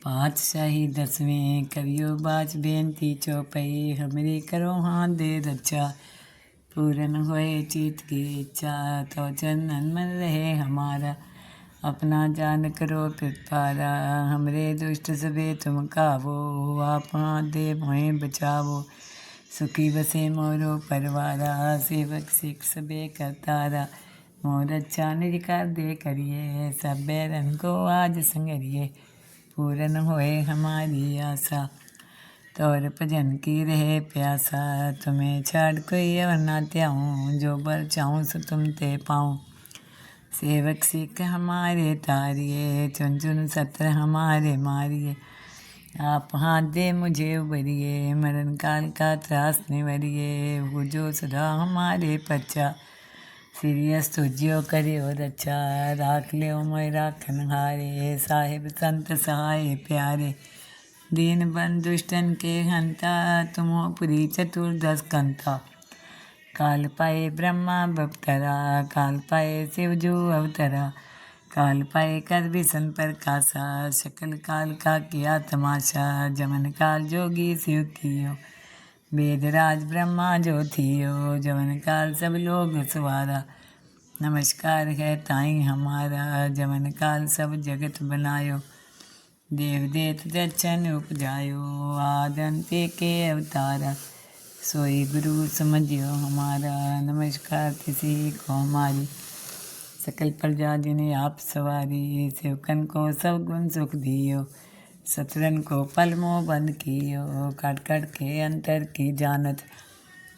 पातशाही दसवें कवियो बाच बेनती चौपई हमरी करो हाथ दे रक्षा पूरन होए चित की इच्छा तो चंदन मन रहे हमारा अपना जान करो कृपारा हमरे दुष्ट सबे तुम कावो आप हाथ दे भोए बचावो सुखी बसे मोरो परवारा सेवक सिख सबे करतारा मोर अच्छा निज कर दे करिए सब बैरन को आज संगरिए पूरन होए हमारी आशा तोर भजन की रहे प्यासा तुम्हें छाड़ कोई और ना त्याऊँ जो बर चाहूँ सो तुम ते पाऊँ सेवक सिख हमारे तारिये चुन चुन सत्र हमारे मारिए आप हाथ दे मुझे उबरिए मरण काल का त्रास निवरिए वो जो सदा हमारे पच्चा सीरियस तुझियो करियो रक्षा राख लियो मोय राखन हारे साहिब संत सहाय प्यारे दीन बन दुष्टन के हंता तुमो पुरी चतुर्दश कंता काल पाए ब्रह्मा बपतरा काल पाए शिवजू अवतरा काल पाए कर विसन प्रकाशा सकल काल का किया तमाशा जमन काल जोगी शिव कियो वेदराज ब्रह्मा जो थियो जमन काल सब लोग सवारा नमस्कार है ताई हमारा जमन काल सब जगत बनायो देव देत दर्शन उपजायो आदंते के अवतारा सोई गुरु समझियो हमारा नमस्कार किसी को हमारी सकल प्रजा जिन्हें आप सवारी सेवकन को सब गुण सुख दियो सतरन को पल मोह बंद कियो काट काट के अंतर की जानत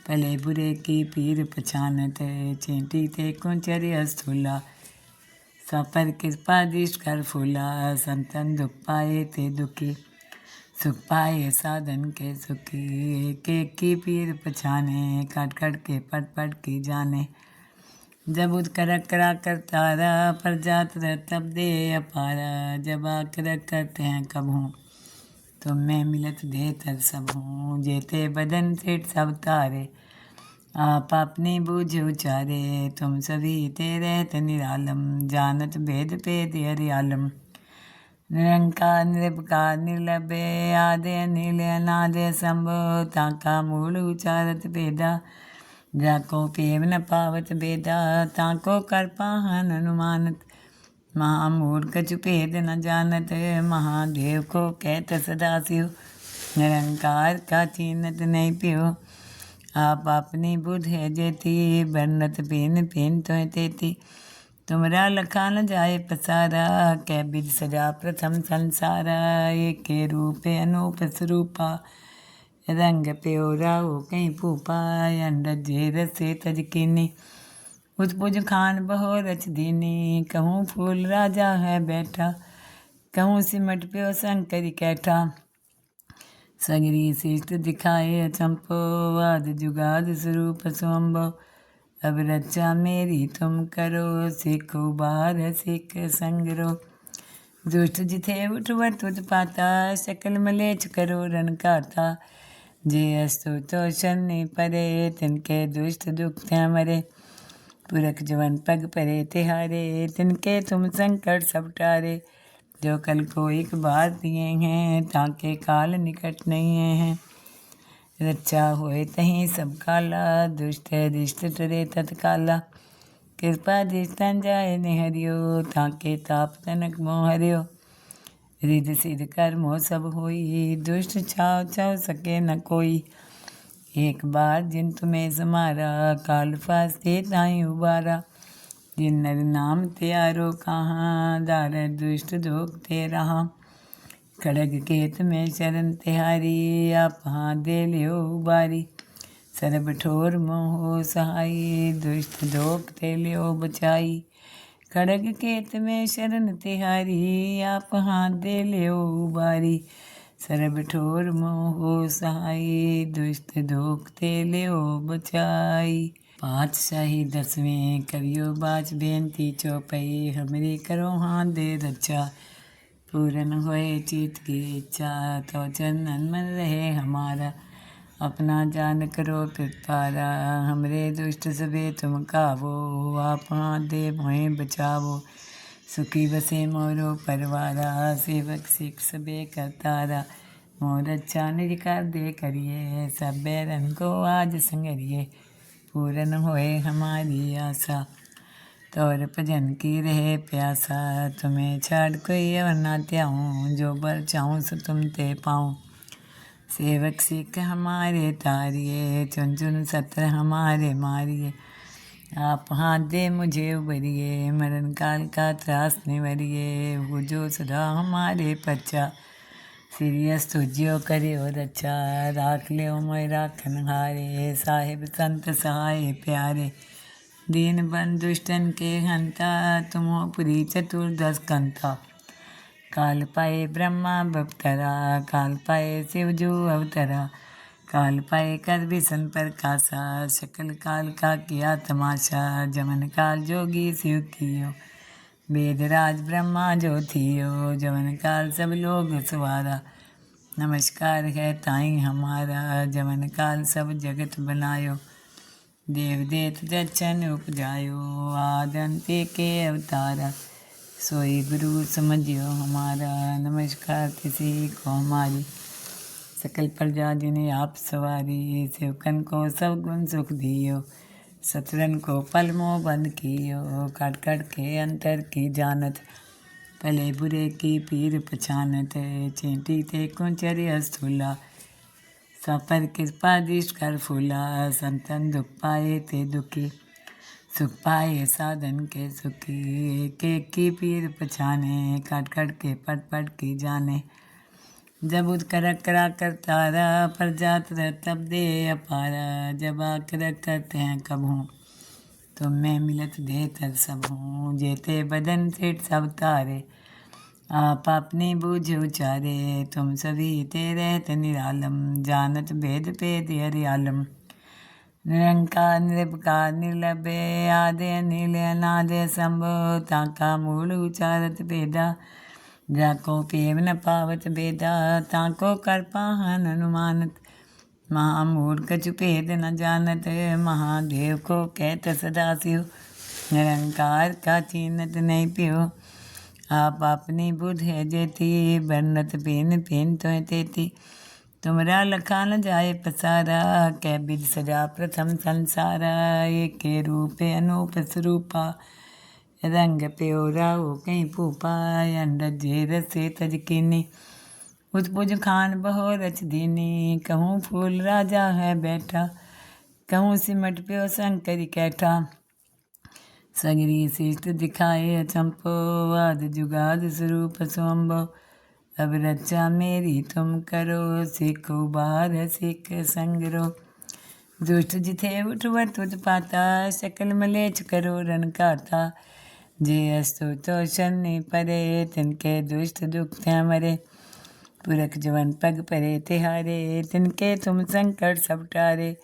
भले बुरे की पीर पछानत चींटी ते कुंचर स्थूला सपर कृपा दृष्ट कर फूला संतन दुख पाए ते दुखी सुख पाए साधन के सुखी एक एक की पीर पछाने काट काट के पट पट की जाने जब उद करक करा कर तारा पर जात रह तब दे अपारा जब आकर करते हैं कब हूँ तुम में मिलत दे तर सब हूँ जेते बदन सेठ सब तारे आप अपनी बूझ उचारे तुम सभी ते रहत निरालम जानत भेद भेद हरियालम निरंकार निरपकार निर्लभे आदे नील अनादे संभव ताका मूल उचारत भेदा जाको पेव न पावत भेदा ताको कर पाहन अनुमानत महामूर्ख भेद न जानत महादेव को कहत सदा शिव निरंकार का चीनत नहीं पियो आप अपनी बुध है जेती बरनत पेन पेन तो तेती तुमरा लखा न जाए पसारा कै बिद सजा प्रथम संसारा एक के रूप अनूप स्वरूपा रंग प्योरा हो कहीं भूपा अंडज रसे तज कीनी उजपुज खान बहो रच दीनी कहूँ फूल राजा है बैठा कहूँ सिमट प्यो शंकरी कैठा सगरी शिष्ट दिखाए चंपो वाद जुगाद स्वरूप स्वम्भो अब रक्षा मेरी तुम करो सिख उबार सिख संगरो दुष्ट जिथे उठवत उत्पाता सकल मलेच करो रन काता जे अस्तु तो शनि परे तिनके दुष्ट दुख थे मरे पुरख जवन पग परे तिहारे तिनके तुम संकट सब टारे जो कल को एक बार दिए हैं ताके काल निकट नहीं हैं रक्षा होए तहीं सब काला दुष्ट दिष्ट टरे तत्काला कृपा दृष्टन जाए निहरियो ताके ताप तनक मोह हरियो रिध सिद्ध कर्मो सब होई दुष्ट छाव छाव सके न कोई एक बार जिन तुम्हें समारा काल फास्ते ताई उबारा जिन नर नाम त्यारो कहाँ दार दुष्ट धोख ते रहा खड़ग केत में शरण तिहारी आप हाथ दे लियो उबारी सरब ठोर मोह सहाई दुष्ट धोख ते लियो बचाई खड़ग केत में शरण तिहारी आप हाथ दे लियो उबारी सरब ठोर मोह सहाई दुष्ट धोख ते लियो बचाई पातशाही दसवें कवियो बाच बेनती चौपई हमरी करो हाथ दे रक्षा पूरन होए चित की इच्छा तो चंदन मन रहे हमारा अपना जान करो कृपारा हमरे दुष्ट सबे तुम कावो आप हाथ दे भोए बचावो सुखी बसे मोरो परवारा, सेवक सिख सबे करतारा। मोर अच्छा निज कर दे करिए, सब बैरन को आज संगरिए। पूरन होए हमारी आशा, तोर भजन की रहे प्यासा। तुम्हें छाड़ कोई और ना त्याऊँ, जो बर चाहूँ सो तुम ते पाऊँ। सेवक सिख हमारे तारिए, चुन चुन सत्र हमारे मारिए। आप हाथ दे मुझे उबरिए, मरण काल का त्रास निवरिए। वो जो सदा हमारे पच्चा, सीरियस तुझियो करे और अच्छा। राख ले मोय राखन हारे, साहिब संत सहाय प्यारे। दीन बंधु दुष्टन के हंता, तुमो पुरी चतुर्दश कंता। काल पाए ब्रह्मा बपतरा, काल पाए शिव जो अवतरा। काल पाए कर विसन प्रकाशा, सकल काल का किया तमाशा। जमन काल जोगी शिव कियो, वेद राज ब्रह्मा जो थियो। जमन काल सब लोग सवारा, नमस्कार है ताई हमारा। जमन काल सब जगत बनायो, देव देत जचन उपजायो। आदंते के अवतारा, सोई गुरु समझियो हमारा। नमस्कार किसी को हमारी, सकल प्रजा जिन्हें आप सवारी। सेवकन को सब गुण सुख दियो, सतरन को पल मोह बंद कियो। काट काट के अंतर की जानत, भले बुरे की पीर पछानत। चेंटी ते कुंचर स्थूला, सापर कृपा दृष्ट कर फूला। संतन दुख पाए ते दुखी, सुख पाए साधन के सुखी। एक एक की पीर पछाने, काट काट के पट पट की जाने। जब उद करक करा कर तारा, पर जात रह तब दे अपारा। जब आकर करते हैं कब हूँ, तुम में मिलत दे तर सब हूँ। जेते बदन सेठ सब तारे, आप अपनी बूझ उचारे। तुम सभी ते रहत निरालम, जानत भेद भेद हरियालम। निरंकार निरपकार निर्लभे, आदे अनिल अनादे शंभो। ताका मूल उचारत भेदा, जाको पेव न पावत भेदा। ताको कर पाहन अनुमानत, महामूल कछु भेद न जानत। महादेव को कहत सदा शिव, निरंकार का चीनत नहीं पियो। आप अपनी बुध है जेती, बरनत पेन पेन तो तेती। तुमरा लखा न जाए पसारा, कै बिद सजा प्रथम संसारा। एक के रूप अनूप स्वरूपा, रंग प्योरा हो कहीं पूपा। अंडज रसे तज कीनी, उत्पुज खान बहो रच दीनी। कहूँ फूल राजा है बैठा, कहूँ सिमट प्यो शंकर कैठा। सगरी शिष्ट दिखाए अचंपो, आद जुगाद स्वरूप स्वंभो। अब रक्षा मेरी तुम करो, सिख उबार सिख संगरो। दुष्ट जिथे उठवत उत्पाता, सकल मलेच करो रन काता। जे अस्तु तो शनि परे, तिनके दुष्ट दुख थे मरे। पुरख जवन पग परे तिहारे, तिनके तुम संकट सब टारे।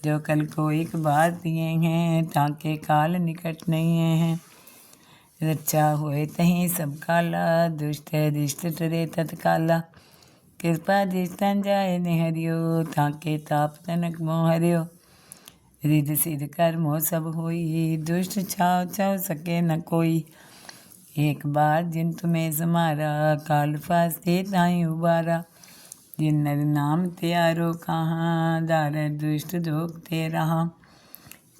जो कल को एक बार दिए हैं, ताके काल निकट नहीं हैं। रक्षा होए तहीं सब काला, दुष्ट रिष्ट टरे तत्काला। कृपा जिस्तन जाए निहरियो, ताके ताप तनक मोह हरियो। रिद सिद्ध कर मोह सब होई, दुष्ट छाव छाव सके न कोई। एक बार जिन तुम्हें समारा, काल फास्ते ताई उबारा। जिन नर नाम त्यारो कहाँ, दार दुष्ट दोख ते रहा।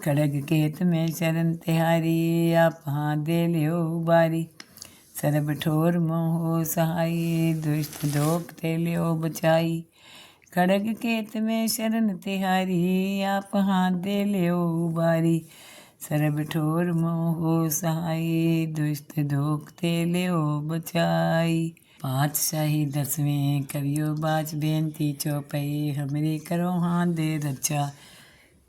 खड़ग केत में शरण तिहारी, आप हाथ दे लियो उबारी। सरब ठोर मोह सहाई, दुष्ट दोख ते लियो बचाई। खड़ग केत में शरण तिहारी, आप हाथ दे लियो उबारी। सरब ठोर मोह सहाई, दुष्ट दोख ते लियो बचाई। पातशाही दसवें कवियो बाच बेनती चौपई, हमरी करो हाथ दे रक्षा।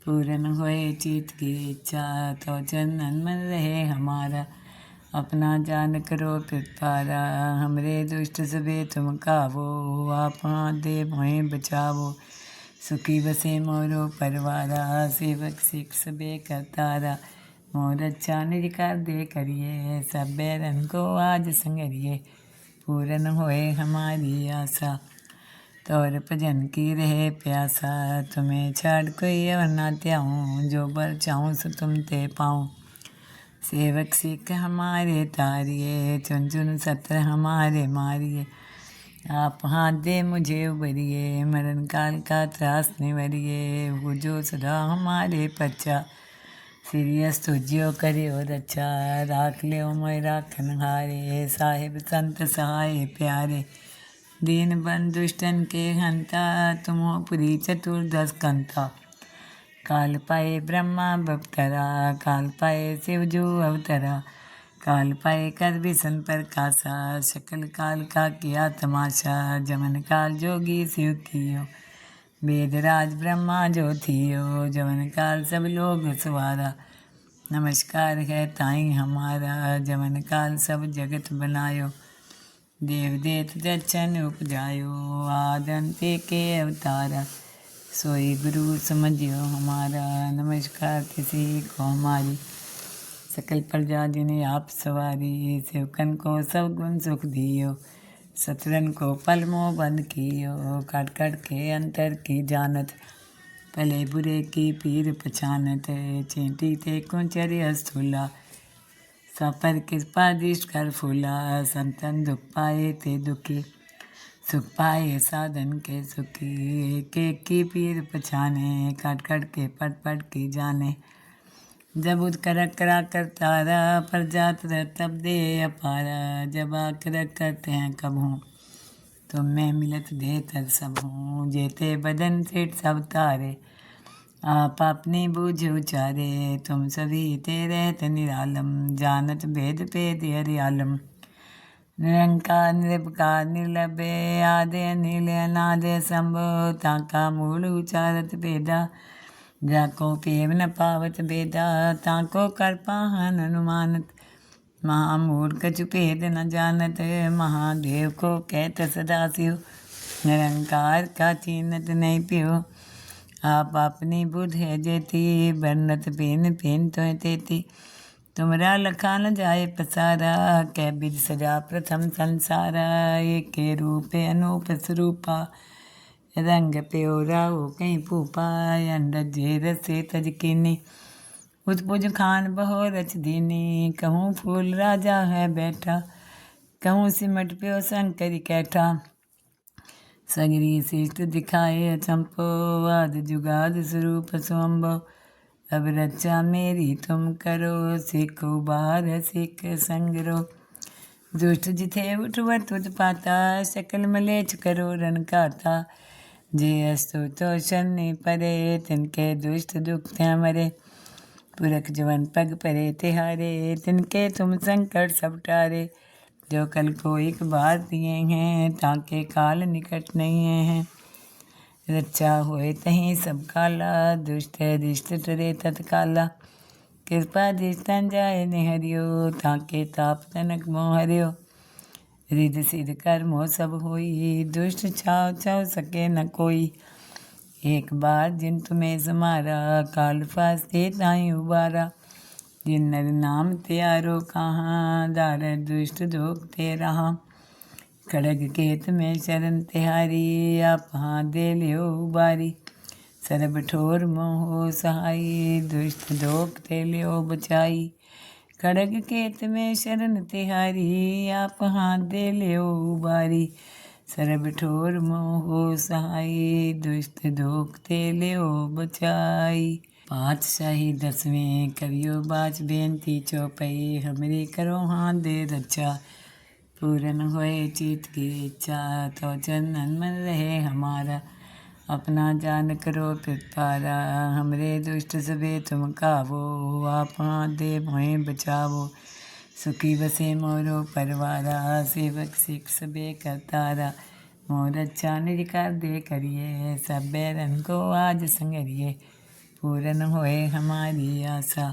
पूरन होए चित की इच्छा, तो चंदन मन रहे हमारा। अपना जान करो पितारा, हमरे दुष्ट सबे तुम कावो। आप हाथ दे मोहे बचावो, सुखी बसे मोरो परवारा। सेवक सिख सबे करतारा, मोर अच्छा निज कर दे करिए। सब बैरन को आज संगरिए, पूरन होए हमारी आशा। तोर भजन की रहे प्यासा, तुम्हें छाड़ कोई और ना त्याऊँ। जो बर चाहूँ सो तुम ते पाऊँ। सेवक सिख हमारे तारिये, चुन चुन सत्र हमारे मारिए। आप हाथ दे मुझे उबरिए, मरण काल का त्रास निवरिए। वो जो सदा हमारे पच्चा, सीरियस तुझियो करियो रचा। राख लियो मोय राखन हारे, साहिब संत सहाय प्यारे। दीन बंधु दुष्टन के हंता, तुम हो पुरी चतुर्दश कंता। काल पाए ब्रह्मा बवतरा, काल पाए शिव जो अवतरा। काल पाए कर विसन प्रकाशा, सकल काल का किया तमाशा। जमन काल जोगी शिव कियो, वेदराज ब्रह्मा जो थियो। जमन काल सब लोग सवारा, नमस्कार है ताई हमारा। जमन काल सब जगत बनायो, देव देत दर्शन उपजायो। आदंते के अवतारा, सोई गुरु समझियो हमारा। नमस्कार किसी को हमारी, सकल प्रजा जिन्हें आप सवारी। सेवकन को सब गुण सुख दियो, सतरन को पल मोह बंद कियो। काट काट के अंतर की जानत, भले बुरे की पीर पछानत। चींटी ते कुंचर स्थूला, सपर कृपा दृष्ट कर फूला। संतन दुख पाए ते दुखी, सुख पाए साधन के सुखी। एक एक की पीर पछाने, काट काट के पट पट की जाने। जब उद करक करा कर तारा, पर जात रह तब दे अपारा। जब आकर करते हैं कब हूँ, तुम में मिलत दे तर सब हूँ। जेते बदन सेठ सब तारे, आप अपनी बूझ उचारे। तुम सभी ते रहत निरालम, जानत भेद भेद हरियालम। निरंकार निर्विकार निर्लभे, आदे नील अनादे शंभो। ताका मूल उचारत भेदा, जाको पेम न पावत भेदा। ताको कर पाहन अनुमानत, महामूल कछु भेद न जानत। महादेव को कहत सदा शिव, निरंकार का चीनत नहीं पियो। आप अपनी बुध है जेती, बरनत पेन पेन तो तेती। तुमरा लखा न जाए पसारा, कै बिद सजा प्रथम संसारा। एक के रूप अनूप स्वरूपा, रंग प्योरा हो कहीं पूपा। अंडज जे रसे तज कीनी, उजपुज खान बहो रच दीनी। कहूँ फूल राजा है बैठा, कहूँ सिमट प्यो शंकर कैठा। सगरी शिष्ट दिखाए चंपो, आद जुगाद स्वरूप स्वंभो। अब रक्षा मेरी तुम करो, सिख उबार सिख संगरो। दुष्ट जिथे उठवत उत्पाता, सकल मलेच करो रन काता। जे अस्तु तो शनि परे, तिनके दुष्ट दुख थे मरे। पुरख जवन पग परे तिहारे, तिनके तुम संकट सब टारे। जो कल को एक बार दिए हैं, ताके काल निकट नहीं हैं। रक्षा होए तहीं सब काला, दुष्ट दिष्ट टरे तत्काला। कृपा दृष्टन जाए निहरियो, ताके ताप तनक मोह हरियो। रिध सिद्ध कर्मो सब होई, दुष्ट छाव छाव सके न कोई। एक बार जिन तुम्हें समारा, काल फास्ते ताई उबारा। जिन नर नाम त्यारो कहाँ, दार दुष्ट दोग ते रहा। खड़ग केत में शरण तिहारी, आप हाथ दे लियो उबारी। सरब ठोर मोह सहाई, दुष्ट दोग ते लियो बचाई। खड़ग केत में शरण तिहारी, आप हाथ दे लियो उबारी। सरब ठोर मोह सहाई, दुष्ट दोग ते लियो बचाई। पातशाही दसवें कवियो बाच बेनती चौपई। हमरी करो हाथ दे रक्षा, पूरन होए चित की इच्छा। तो चंदन मन रहे हमारा, अपना जान करो पिपारा। हमरे दुष्ट सबे तुम कावो, आप हाथ दे मोहे बचावो। सुखी बसे मोरो परवारा, सेवक सिख सबे करतारा। मोर अच्छा निजकार दे करिए, सब बैरन को आज संगरिए। पूरन होए हमारी आशा,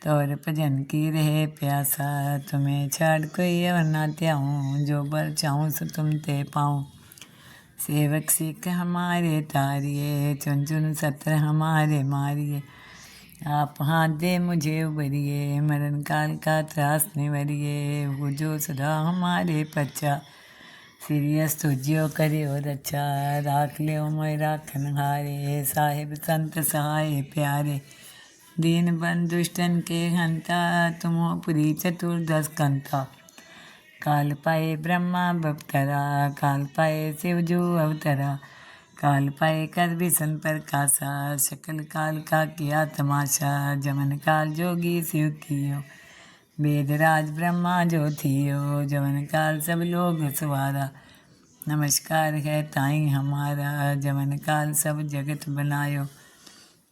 तोर भजन की रहे प्यासा। तुम्हें छाड़ कोई और ना त्याऊँ, जो बर चाहूँ सो तुम ते पाऊँ। सेवक सिख हमारे तारिये, चुन चुन सत्र हमारे मारिए। आप हाथ दे मुझे उबरिए, मरण काल का त्रास निवरिए। वो जो सदा हमारे पच्चा, सीरियस तुझियो करियो रक्षा। राख लियो मोय राखन हारे, साहिब संत सहाय प्यारे। दीन बंधु दुष्टन के हंता, तुम हो पुरी चतुर्दश कंता। काल पाए ब्रह्मा बपतरा, काल पाए शिवजू अवतरा। काल पाए कर विसन प्रकाशा, सकल काल का किया तमाशा। जमन काल जोगी शिव कियो, वेदराज ब्रह्मा जो थियो। जमन काल सब लोग सवारा, नमस्कार है ताई हमारा। जमन काल सब जगत बनायो,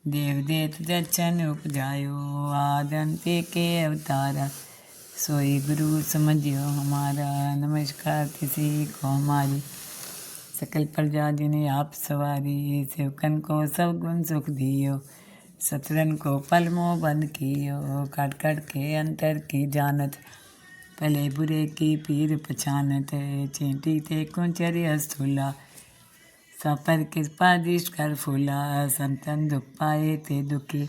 देव देत दक्षन उपजायो। आदंते के अवतारा, सोई गुरु समझियो हमारा। नमस्कार किसी को हमारी, सकल प्रजा जिन्हें आप सवारी। सेवकन को सब गुण सुख दियो, सतरन को पल मोह बंद कियो। काट काट के अंतर की जानत, भले बुरे की पीर पछानत। चींटी ते कुंचर्य स्थूला, सापर कृपा दृष्ट कर फूला। संतन दुख पाए ते दुखी,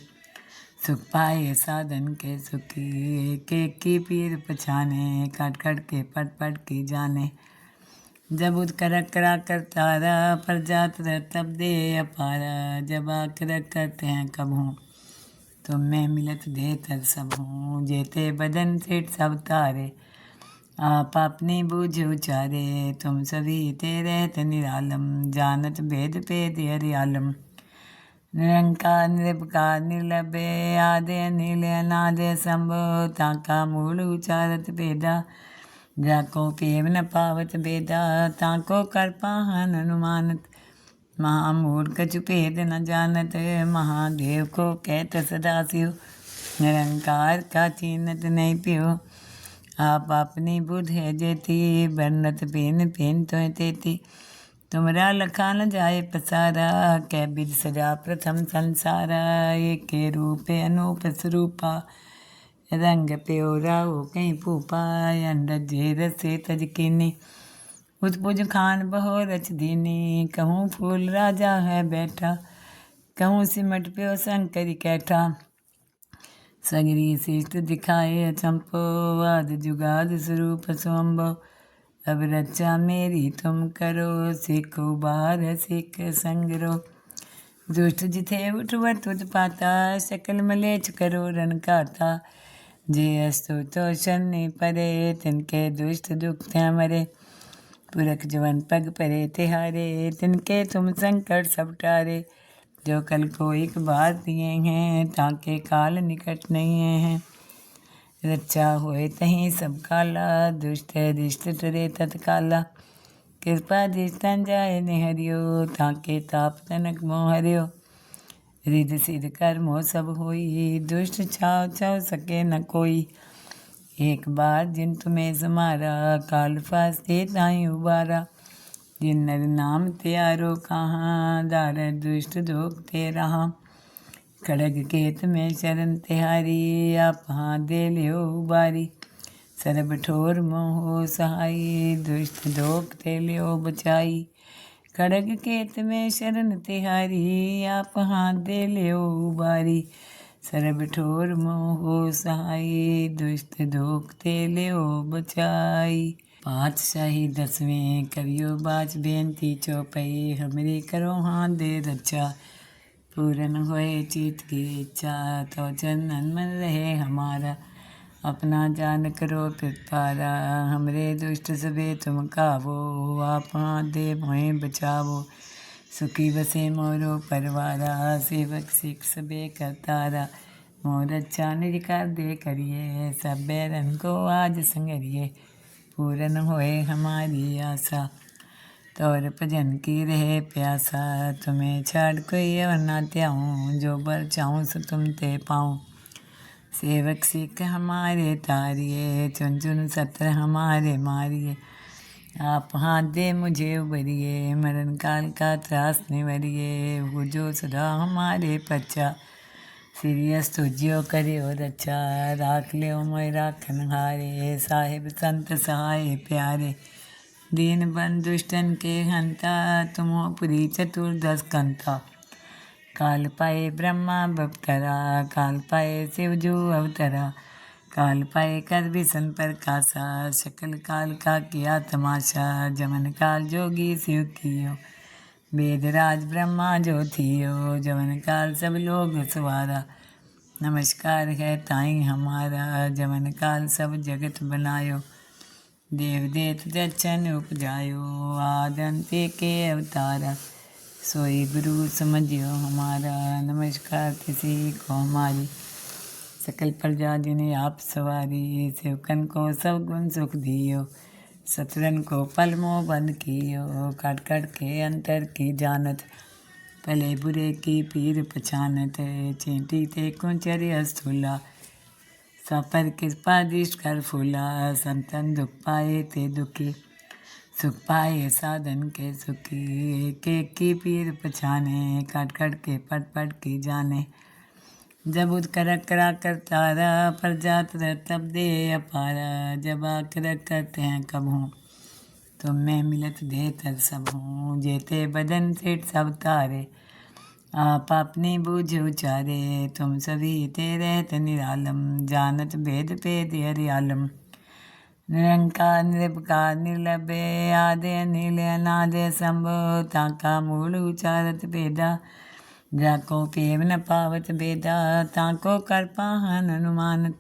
सुख पाए साधन के सुखी। एक एक की पीर पछाने, काट काट के पट पट की जाने। जब उद करक करा करतारा, पर जात तब दे अपारा। जब आकर करते हैं कब हूँ, तुम में मिलत दे तर सब हूँ। जेते बदन सेठ सब तारे, आप अपनी बूझ उचारे। तुम सभी ते रहत निरालम, जानत भेद भेद हरियालम। निरंकार निर्विकार निर्लभे, आदे अनिल अनादे शंभो। ताका मूल उचारत भेदा, जाको केव न पावत भेदा। ताको कर पाहन अनुमानत, महामूल कछु भेद न जानत। महादेव को कहत सदा शिव, निरंकार का चीनत नहीं पियो। आप अपनी बुध है जेती, बरनत पेन पेन तो तेती। तुमरा लखा न जाए पसारा, कै बिद सजा प्रथम संसारा। एक के रूप अनूप स्वरूपा, रंग प्योरा हो कहीं पूपा। अंडजे रसे तज कीनी, उत्पुज खान बहो रच दीनी। कहूँ फूल राजा है बैठा, कहूँ सिमट प्यो शंकरी कैठा। सगरी शिष्ट दिखाए अचंपो, आद जुगाद स्वरूप स्वंभो। अब रक्षा मेरी तुम करो, सीखो बार सीख संगरो। दुष्ट जिथे उठवत उत्पाता, सकल मलेच करो रन काता। जे अस्तु तो शनि परे, तिनके दुष्ट दुख थे मरे। पुरख जवन पग परे तिहारे, तिनके तुम संकट सब टारे। जो कल को एक बार दिए हैं, ताके काल निकट नहीं हैं। रक्षा होए तहीं सब काला, दुष्ट दिष्ट टरे तत्काला। कृपा दिष्टन जाए निहरियो, ताके ताप तनक मोह हरियो। रिद सिद्ध कर्मो सब होई, दुष्ट छाव छाव सके न कोई। एक बार जिन तुम्हें समारा, काल फास्ते ताई उबारा। जिन नर नाम त्यारो कहाँ, दार दुष्ट दोख ते रहा। खड़ग केत में शरण तिहारी, आप हाथ दे लियो उबारी। सरब ठोर मोह सहाई, दुष्ट दोख ते लियो बचाई। खड़ग केत में शरण तिहारी, आप हाथ दे लियो उबारी। सरब ठोर मोह सहाई, दुष्ट दोख ते लियो बचाई। पातशाही दसवें कवियो बाच बेनती चौपई। हमरी करो हाथ दे रक्षा, पूरन होए चित की इच्छा। तो चंदन मन रहे हमारा, अपना जान करो पितारा। हमरे दुष्ट सबे तुम कावो, आप हाथ दे मोहे बचावो। सुखी बसे मोरो परवारा, सेवक सिख सबे करतारा। मोर अच्छा निज कर दे करिए, सब बैरन को आज संगरिए। पूरन होए हमारी आशा, तोर भजन की रहे प्यासा। तुम्हें छाड़ कोई और ना त्याऊँ, जो बर चाहूँ सो तुम ते पाऊँ। सेवक सिख हमारे तारिये, चुन चुन सत्र हमारे मारिए। आप हाथ दे मुझे उबरिए, मरण काल का त्रास निवरिए। वो जो सदा हमारे पच्चा, सीरियस तुझियो करियो रक्षा। राख लियो मोय राखन हारे, साहिब संत सहाय प्यारे। दीन बंधु दुष्टन के हंता, तुम हो पुरी चतुर्दश कंता। काल पाए ब्रह्मा बपतरा, काल पाए शिवजू अवतरा। काल पाए कर विसन प्रकाशा, सकल काल का किया तमाशा। जमन काल जोगी शिव कियो, वेदराज ब्रह्मा जो थियो। जमन काल सब लोग सवारा, नमस्कार है ताई हमारा, जमन काल सब जगत बनायो। देव देत दर्शन उपजायो, आदंते के अवतारा। सोई गुरु समझियो हमारा, नमस्कार किसी को हमारी। सकल प्रजा जिन्हें आप सवारी, सेवकन को सब गुण सुख दियो। सतरन को पल मोह बंद कियो, काट काट के अंतर की जानत। भले बुरे की पीर पछानत, चींटी ते कुंचर स्थूला। सपर कृपा दृष्ट कर फूला, संतन दुख पाए ते दुखी। सुख पाए साधन के सुखी, एक एक की पीर पछाने। काट काट के पट पट की जाने। जब उद करक करा कर तारा, पर जात रह तब दे अपारा। जब आकर करते हैं कब हूँ, तुम में मिलत दे तर सब हूँ। जेते बदन सेठ सब तारे, आप अपनी बूझ उचारे। तुम सभी ते रहत निरालम, जानत भेद भेद हरियालम। निरंकार निरपकार निर्लभे, आदे अनिल अनादे संभव। ताका मूल उचारत भेदा, जाको पेम न पावत भेदा। ताको कर पाहन अनुमानत,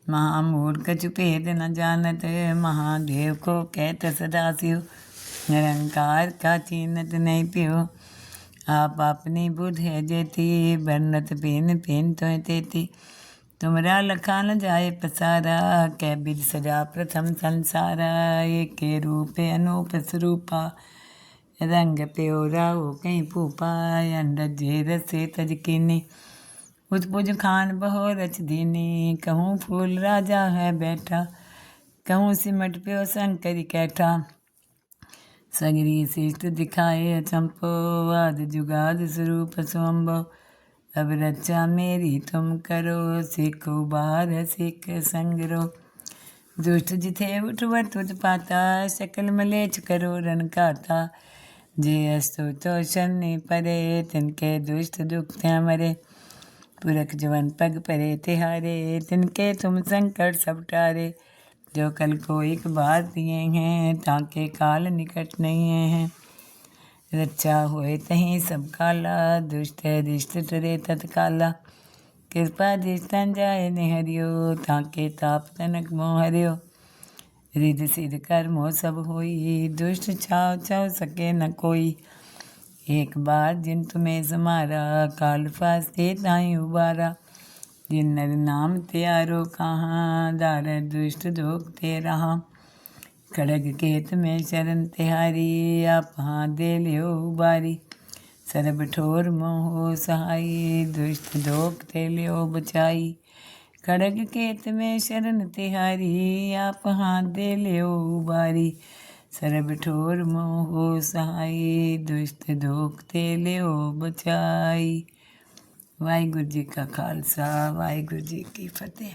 महामूढ़ कछु भेद न जानत। महादेव को कहत सदा सियो, निरंकार का चीनत नहीं पियो। आप अपनी बुध है जेती, बरनत पेन पेन तो तेती। तुमरा लखा न जाए पसारा, कै बिद सजा प्रथम संसारा। एक के रूप अनूप स्वरूपा, रंग प्योरा हो कहीं पूपा। अंडज जे रसे तज कीनी, उजपुज खान बहो रच दीनी। कहूँ फूल राजा है बैठा, कहूँ सिमट प्यो शंकर कैठा। सगरी शिष्ट दिखाए चंपो, आद जुगाद स्वरूप स्वंभव। अब रक्षा मेरी तुम करो, सिख उबार सिख संगरो। दुष्ट जिथे उठवत उत्पाता, सकल मलेच करो रन काता। जे अस्तु तो शनि परे, तिनके दुष्ट दुख त्या मरे। पुरख जवन पग परे तिहारे, तिनके तुम संकट सब टारे। जो कल को एक बार दिए हैं, ताके काल निकट नहीं हैं। रक्षा होए तहीं सब काला, दुष्ट दिष्ट टरे तत्काला। कृपा दृष्टन जाए निहरियो, ताके ताप तनक मोह हरियो। रिध सिद्ध कर्मो सब होई, दुष्ट छाव छाव सके न कोई। एक बार जिन तुम्हें समारा, काल फास्ते ताई उबारा। जिन नर नाम त्यारो कहाँ, दार दुष्ट दोग ते रहा। खड़ग केत में शरण तिहारी, आप हाथ दे लियो उबारी। सरब ठोर मोह सहाई, दुष्ट दोग ते लियो बचाई। खड़ग केत में शरण तिहारी, आप हाथ दे लियो उबारी। सरब ठोर मोह सहाई, दुष्ट दोग ते लियो बचाई। वाहिगुरु जी का खालसा, वाहिगुरु जी की फतेह।